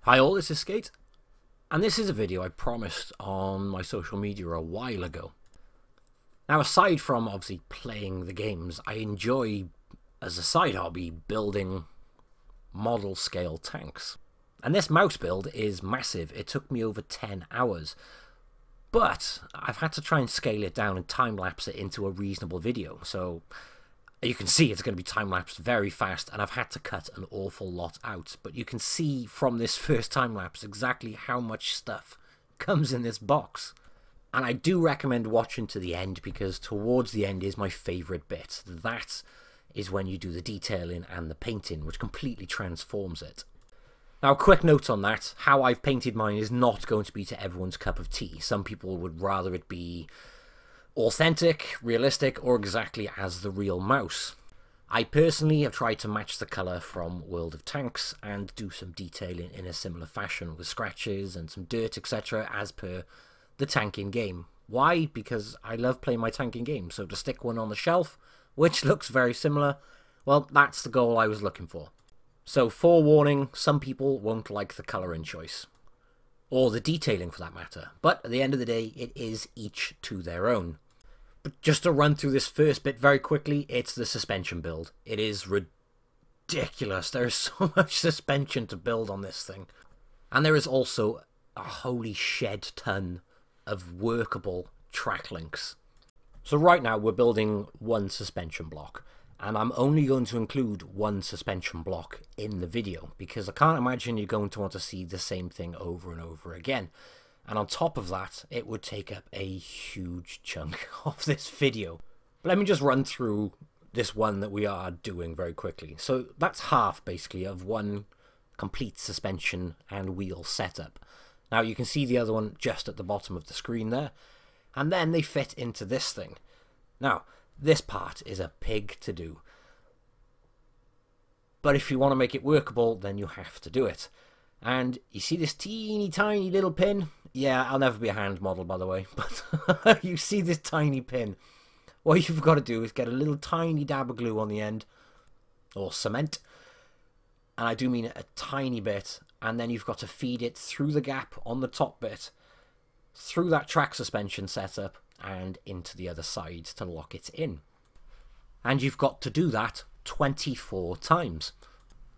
Hi all, this is Skate, and this is a video I promised on my social media a while ago. Now, aside from obviously playing the games, I enjoy, as a side hobby, building model scale tanks. And this mouse build is massive. It took me over 10 hours. But I've had to try and scale it down and time-lapse it into a reasonable video. So you can see it's going to be time-lapsed very fast, and I've had to cut an awful lot out. But you can see from this first time-lapse exactly how much stuff comes in this box. And I do recommend watching to the end, because towards the end is my favourite bit. That is when you do the detailing and the painting, which completely transforms it. Now, a quick note on that, how I've painted mine is not going to be to everyone's cup of tea. Some people would rather it be authentic, realistic, or exactly as the real mouse. I personally have tried to match the colour from World of Tanks and do some detailing in a similar fashion with scratches and some dirt, etc. as per the tank in game. Why? Because I love playing my tank in game, so to stick one on the shelf, which looks very similar, well, that's the goal I was looking for. So, forewarning, some people won't like the colouring choice, or the detailing for that matter, but at the end of the day, it is each to their own. But just to run through this first bit very quickly, it's the suspension build. It is ridiculous. There is so much suspension to build on this thing. And there is also a holy shed ton of workable track links. So right now we're building one suspension block, and I'm only going to include one suspension block in the video because I can't imagine you're going to want to see the same thing over and over again. And on top of that, it would take up a huge chunk of this video. But let me just run through this one that we are doing very quickly. So that's half basically of one complete suspension and wheel setup. Now you can see the other one just at the bottom of the screen there. And then they fit into this thing. Now, this part is a pig to do. But if you want to make it workable, then you have to do it. And you see this teeny tiny little pin? Yeah, I'll never be a hand model, by the way. But you see this tiny pin. What you've got to do is get a little tiny dab of glue on the end. Or cement. And I do mean a tiny bit. And then you've got to feed it through the gap on the top bit, through that track suspension setup, and into the other side to lock it in. And you've got to do that 24 times.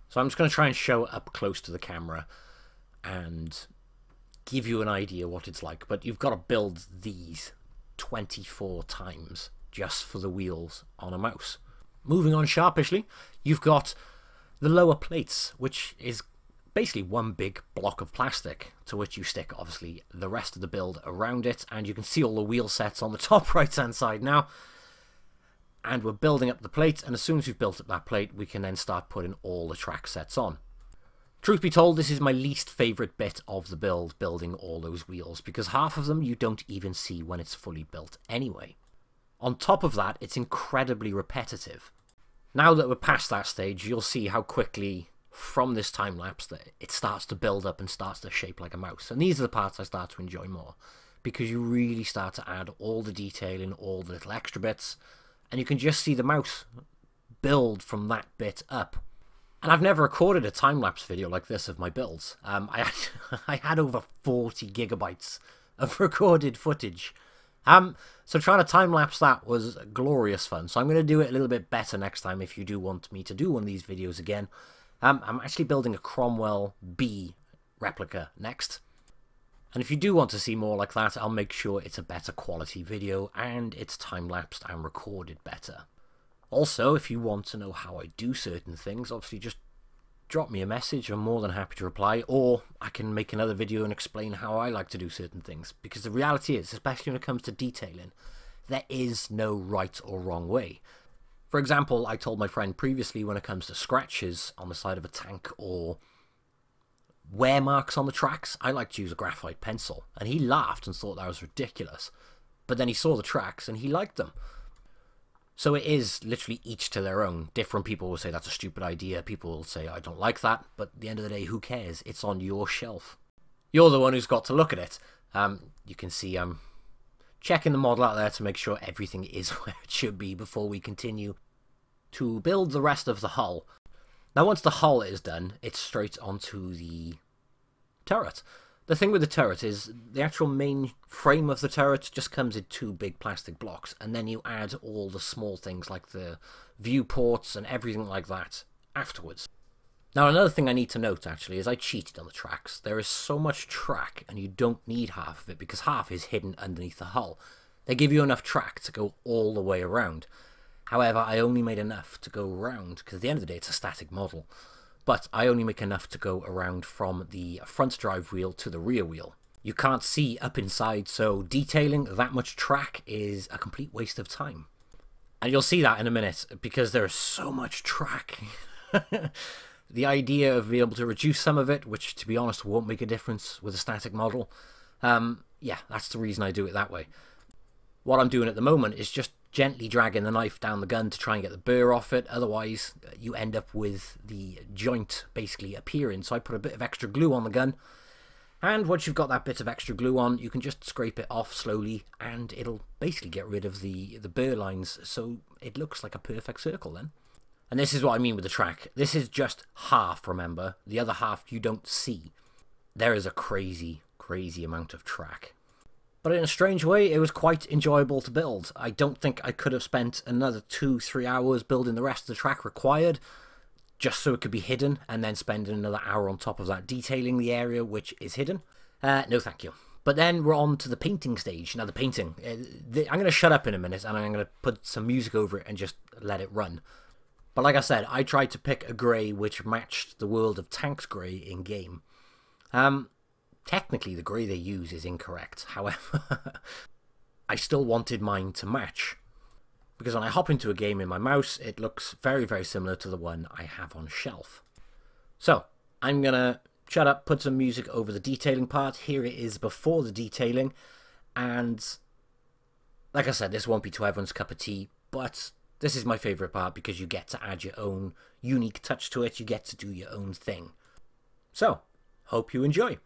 So I'm just going to try and show it up close to the camera and give you an idea what it's like. But you've got to build these 24 times just for the wheels on a mouse. Moving on sharpishly, you've got the lower plates, which is basically one big block of plastic to which you stick obviously the rest of the build around it, and you can see all the wheel sets on the top right hand side now. And we're building up the plate, and as soon as we've built up that plate we can then start putting all the track sets on. Truth be told, this is my least favourite bit of the build, building all those wheels, because half of them you don't even see when it's fully built anyway. On top of that, it's incredibly repetitive. Now that we're past that stage, you'll see how quickly from this time lapse that it starts to build up and starts to shape like a mouse. And these are the parts I start to enjoy more, because you really start to add all the detailing, all the little extra bits, and you can just see the mouse build from that bit up. And I've never recorded a time-lapse video like this of my builds. I had over 40 gigabytes of recorded footage. So trying to time-lapse that was glorious fun. So I'm going to do it a little bit better next time if you do want me to do one of these videos again. I'm actually building a Cromwell B replica next. And if you do want to see more like that, I'll make sure it's a better quality video and it's time-lapsed and recorded better. Also, if you want to know how I do certain things, obviously just drop me a message. I'm more than happy to reply, or I can make another video and explain how I like to do certain things. Because the reality is, especially when it comes to detailing, there is no right or wrong way. For example, I told my friend previously, when it comes to scratches on the side of a tank or wear marks on the tracks, I like to use a graphite pencil. And he laughed and thought that was ridiculous. But then he saw the tracks and he liked them. So it is literally each to their own. Different people will say that's a stupid idea. People will say I don't like that. But at the end of the day, who cares? It's on your shelf. You're the one who's got to look at it. You can see I'm checking the model out there to make sure everything is where it should be before we continue to build the rest of the hull. Now once the hull is done, it's straight onto the turret. The thing with the turret is the actual main frame of the turret just comes in 2 big plastic blocks, and then you add all the small things like the viewports and everything like that afterwards. Now, another thing I need to note, actually, is I cheated on the tracks. There is so much track, and you don't need half of it, because half is hidden underneath the hull. They give you enough track to go all the way around. However, I only made enough to go around, because at the end of the day, it's a static model. But I only make enough to go around from the front drive wheel to the rear wheel. You can't see up inside, so detailing that much track is a complete waste of time. And you'll see that in a minute, because there's so much track. The idea of being able to reduce some of it, which to be honest won't make a difference with a static model, yeah, that's the reason I do it that way. What I'm doing at the moment is just gently dragging the knife down the gun to try and get the burr off it, otherwise you end up with the joint basically appearing. So I put a bit of extra glue on the gun, and once you've got that bit of extra glue on, you can just scrape it off slowly, and it'll basically get rid of the burr lines, so it looks like a perfect circle then. And this is what I mean with the track. This is just half, remember. The other half you don't see. There is a crazy, crazy amount of track. But in a strange way, it was quite enjoyable to build. I don't think I could have spent another 2-3 hours building the rest of the track required, just so it could be hidden, and then spending another hour on top of that detailing the area which is hidden. No thank you. But then we're on to the painting stage. Now the painting, I'm going to shut up in a minute, and I'm going to put some music over it and just let it run. But like I said, I tried to pick a grey which matched the World of Tanks grey in-game. Technically, the grey they use is incorrect. However, I still wanted mine to match. Because when I hop into a game in my mouse, it looks very, very similar to the one I have on shelf. So, I'm going to shut up, put some music over the detailing part. Here it is before the detailing. And like I said, this won't be to everyone's cup of tea, but this is my favourite part because you get to add your own unique touch to it. You get to do your own thing. So, hope you enjoy.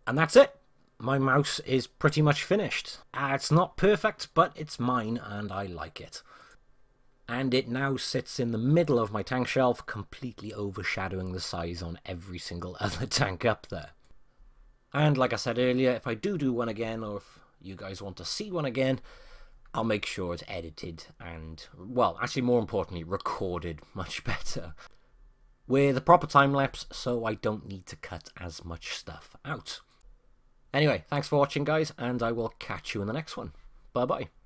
And that's it. My mouse is pretty much finished. It's not perfect, but it's mine and I like it. And it now sits in the middle of my tank shelf, completely overshadowing the size on every single other tank up there. And like I said earlier, if I do one again, or if you guys want to see one again, I'll make sure it's edited and, well, actually more importantly, recorded much better, with a proper time lapse, so I don't need to cut as much stuff out. Anyway, thanks for watching, guys, and I will catch you in the next one. Bye-bye.